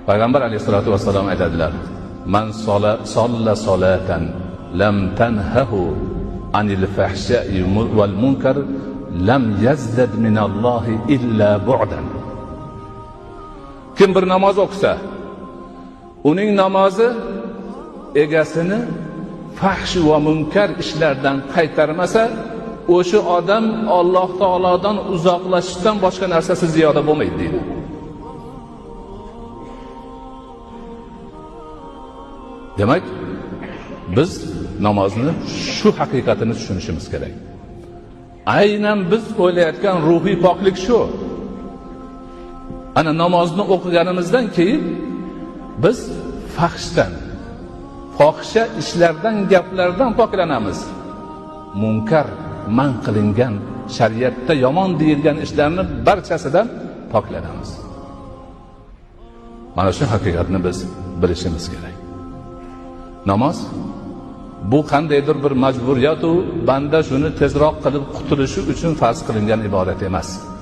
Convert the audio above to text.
Payg'ambar alayhisolatu vassalom aytadilar: "Man solla solatan lam tanhahu anil fahsha'i wal munkar lam yazdad minallohi illa bu'dan." Kim bir namoz o'qisa, uning namozi egasini fahsh va munkar ishlardan qaytarmasa, o'sha odam Alloh taolodan uzoqlashishdan boshqa narsasi ziyoda bo'lmaydi deydi. Demak, biz namozni shu haqiqatini tushunishimiz kerak. Aynan biz o'ylayotgan ruhiy poklik shu. Ana namozni o'qiganimizdan keyin biz fahshdan, fohisha ishlardan, gaplardan poklanamiz. Munkar, man qilingan, shariatda yomon deyilgan ishlarni barchasidan poklanamiz. Mana shu haqiqatni biz bilishimiz kerak. Namoz bu qandaydir bir majburiyat-u banda shuni tezroq qilib qutulishi uchun farz qilingan ibodat emas.